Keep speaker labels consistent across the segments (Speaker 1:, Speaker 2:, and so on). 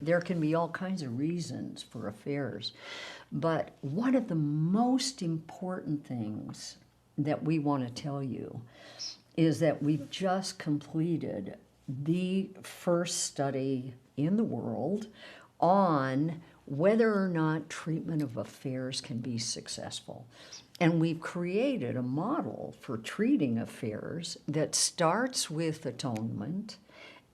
Speaker 1: There can be all kinds of reasons for affairs, but one of the most important things that we want to tell you is that we've just completed the first study in the world on whether or not treatment of affairs can be successful. And we've created a model for treating affairs that starts with atonement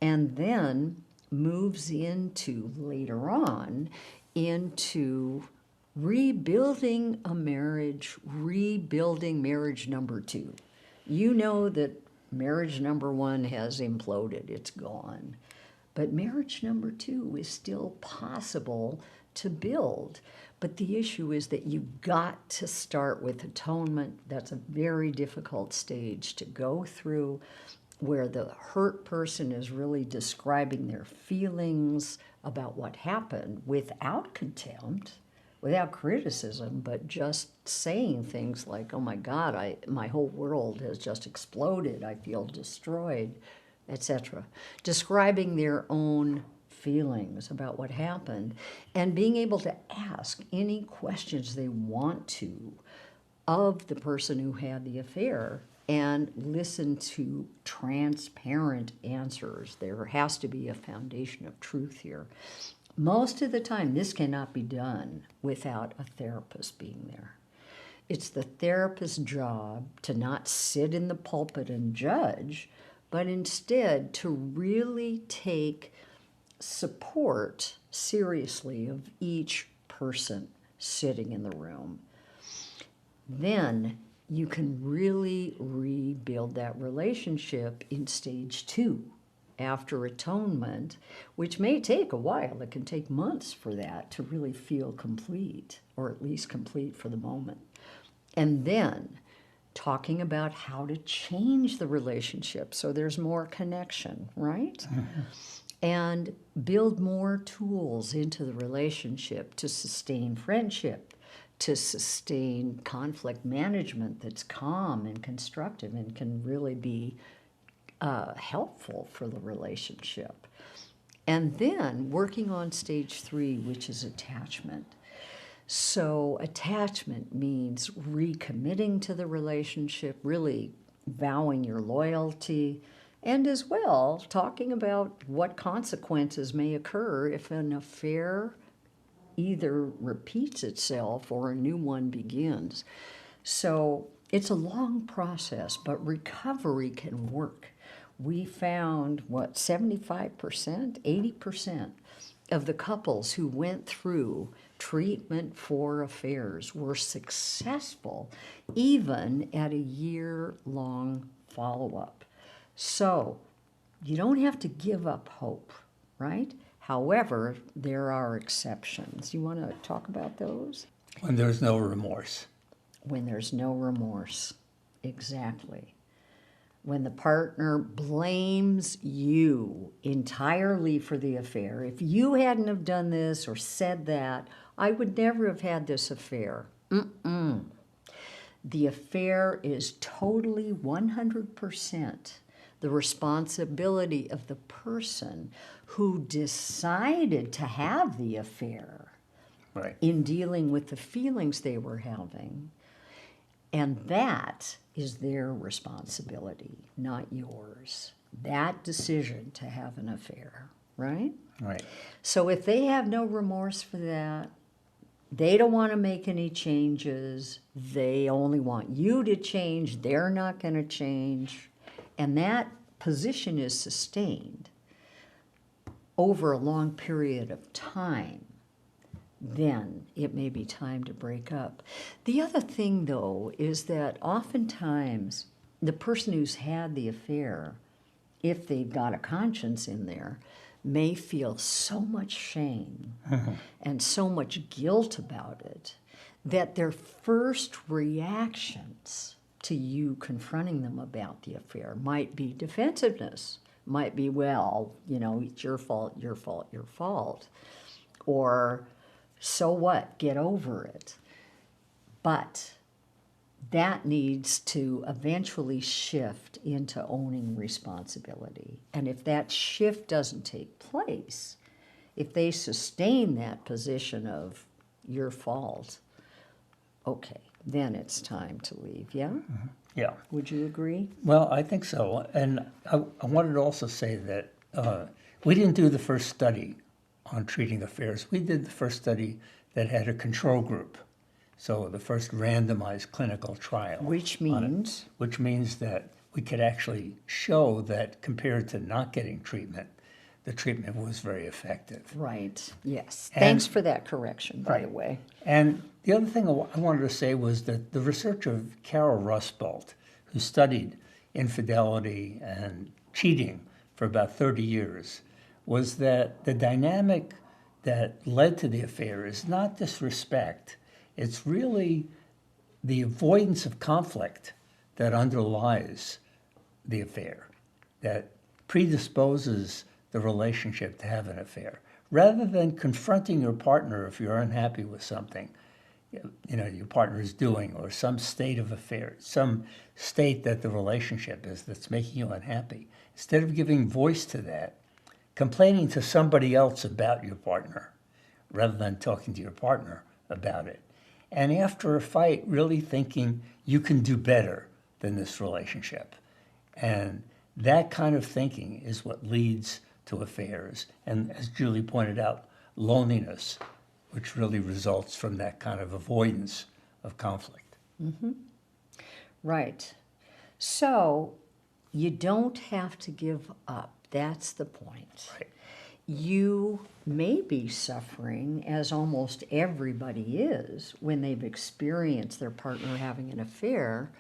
Speaker 1: and then moves into, later on, into rebuilding a marriage, rebuilding marriage number 2. You know that marriage number 1 has imploded, it's gone. But marriage number 2 is still possible to build. But the issue is that you've got to start with atonement. That's a very difficult stage to go through, where the hurt person is really describing their feelings about what happened without contempt, without criticism, but just saying things like, oh my God, my whole world has just exploded, I feel destroyed, etc. Describing their own feelings about what happened and being able to ask any questions they want to of the person who had the affair and listen to transparent answers. There has to be a foundation of truth here. Most of the time, this cannot be done without a therapist being there. It's the therapist's job to not sit in the pulpit and judge, but instead to really take support seriously of each person sitting in the room. Then you can really rebuild that relationship in stage 2 after atonement, which may take a while. It can take months for that to really feel complete, or at least complete for the moment. And then talking about how to change the relationship so there's more connection, right? Mm-hmm. And build more tools into the relationship to sustain friendship, to sustain conflict management that's calm and constructive and can really be helpful for the relationship. And then working on stage 3, which is attachment. So attachment means recommitting to the relationship, really vowing your loyalty, and as well talking about what consequences may occur if an affair either repeats itself or a new one begins. So it's a long process, but recovery can work. We found, 75%, 80% of the couples who went through treatment for affairs were successful, even at a year-long follow-up. So you don't have to give up hope, right? However, there are exceptions. You want to talk about those?
Speaker 2: When there's no remorse.
Speaker 1: When there's no remorse, exactly. When the partner blames you entirely for the affair. If you hadn't have done this or said that, I would never have had this affair. The affair is totally 100% the responsibility of the person who decided to have the affair,
Speaker 2: right,
Speaker 1: in dealing with the feelings they were having. And that is their responsibility, not yours. That decision to have an affair, right?
Speaker 2: Right.
Speaker 1: So if they have no remorse for that, they don't want to make any changes, they only want you to change, they're not going to change, and that position is sustained over a long period of time, then it may be time to break up. The other thing, though, is that oftentimes the person who's had the affair, if they've got a conscience in there, may feel so much shame and so much guilt about it that their first reactions to you confronting them about the affair might be defensiveness, might be, well, it's your fault, your fault, your fault, or so what, get over it. But that needs to eventually shift into owning responsibility. And if that shift doesn't take place, if they sustain that position of your fault, okay, then it's time to leave, yeah?
Speaker 2: Yeah.
Speaker 1: Would you agree?
Speaker 2: Well, I think so. And I wanted to also say that we didn't do the first study on treating affairs. We did the first study that had a control group. So the first randomized clinical trial.
Speaker 1: Which
Speaker 2: on it,
Speaker 1: means?
Speaker 2: which means that we could actually show that compared to not getting treatment, the treatment was very effective.
Speaker 1: Right, yes.
Speaker 2: And-
Speaker 1: Thanks for that correction, by the way.
Speaker 2: And the other thing I wanted to say was that the research of Carol Rusbolt, who studied infidelity and cheating for about 30 years, was that the dynamic that led to the affair is not disrespect. It's really the avoidance of conflict that underlies the affair, that predisposes the relationship to have an affair. Rather than confronting your partner if you're unhappy with something, your partner is doing, or some state of affair, some state that the relationship is that's making you unhappy, instead of giving voice to that, complaining to somebody else about your partner, rather than talking to your partner about it. And after a fight, really thinking you can do better than this relationship. And that kind of thinking is what leads to affairs. And as Julie pointed out, loneliness, which really results from that kind of avoidance of conflict.
Speaker 1: Right. So you don't have to give up. That's the point.
Speaker 2: Right.
Speaker 1: You may be suffering, as almost everybody is, when they've experienced their partner having an affair.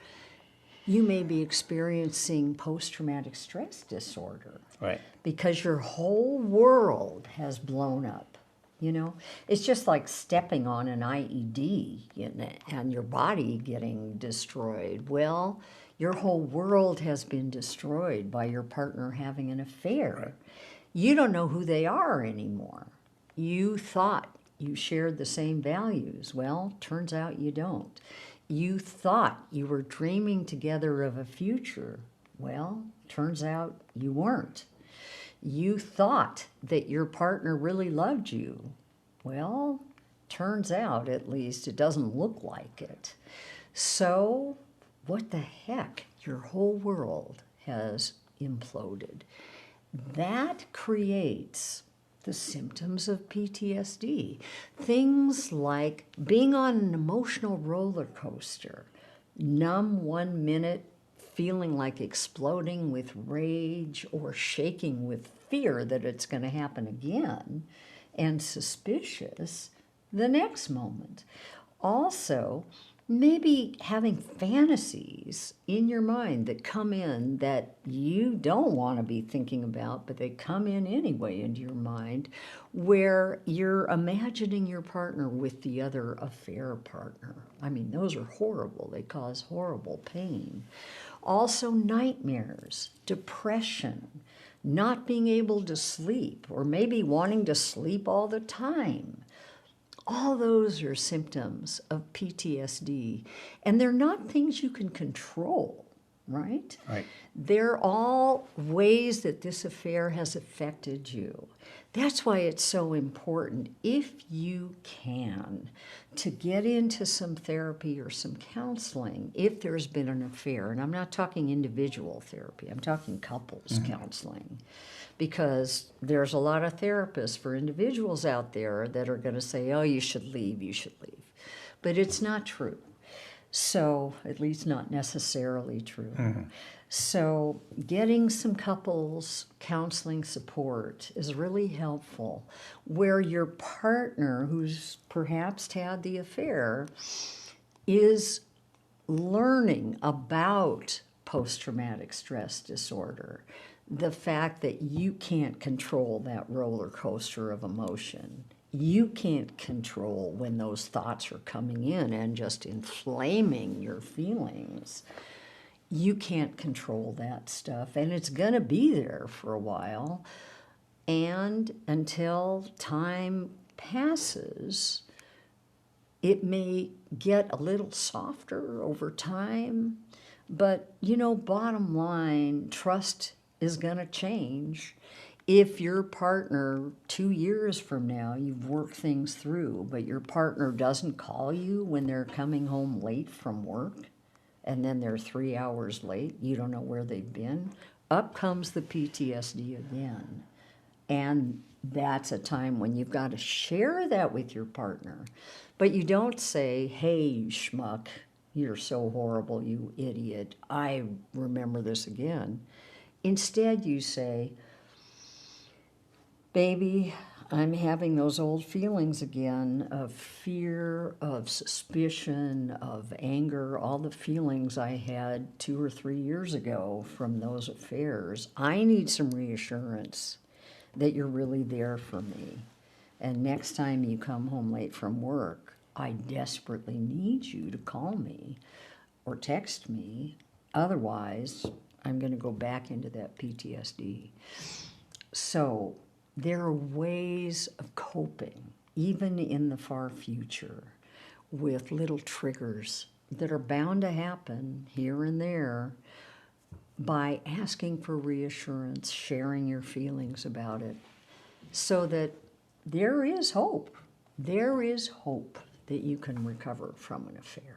Speaker 1: You may be experiencing post-traumatic stress disorder.
Speaker 2: Right.
Speaker 1: Because your whole world has blown up. It's just like stepping on an IED and your body getting destroyed. Well, your whole world has been destroyed by your partner having an affair.
Speaker 2: Right.
Speaker 1: You don't know who they are anymore. You thought you shared the same values. Well, turns out you don't. You thought you were dreaming together of a future. Well, turns out you weren't. You thought that your partner really loved you. Well, turns out, at least, it doesn't look like it. So, what the heck? Your whole world has imploded. That creates the symptoms of PTSD. Things like being on an emotional roller coaster, numb 1 minute, feeling like exploding with rage or shaking with fear that it's going to happen again, and suspicious the next moment. Also, maybe having fantasies in your mind that come in that you don't want to be thinking about, but they come in anyway into your mind, where you're imagining your partner with the other affair partner. I mean, those are horrible. They cause horrible pain. Also, nightmares, depression, not being able to sleep, or maybe wanting to sleep all the time. All those are symptoms of PTSD, and they're not things you can control, right?
Speaker 2: Right.
Speaker 1: They're all ways that this affair has affected you. That's why it's so important, if you can, to get into some therapy or some counseling if there's been an affair. And I'm not talking individual therapy, I'm talking couples counseling. Because there's a lot of therapists for individuals out there that are going to say, oh, you should leave. But it's not true. So, at least not necessarily true. So, getting some couples counseling support is really helpful, where your partner, who's perhaps had the affair, is learning about post-traumatic stress disorder. The fact that you can't control that roller coaster of emotion. You can't control when those thoughts are coming in and just inflaming your feelings. You can't control that stuff, and it's going to be there for a while. And until time passes, it may get a little softer over time. But, bottom line, trust is going to change. If your partner 2 years from now, you've worked things through, but your partner doesn't call you when they're coming home late from work, and then they're 3 hours late, you don't know where they've been, up comes the PTSD again. And that's a time when you've got to share that with your partner. But you don't say, hey, schmuck, you're so horrible, you idiot, I remember this again. Instead, you say, baby, I'm having those old feelings again of fear, of suspicion, of anger, all the feelings I had 2 or 3 years ago from those affairs. I need some reassurance that you're really there for me. And next time you come home late from work, I desperately need you to call me or text me. Otherwise, I'm going to go back into that PTSD. So there are ways of coping, even in the far future, with little triggers that are bound to happen here and there by asking for reassurance, sharing your feelings about it, so that there is hope. There is hope that you can recover from an affair.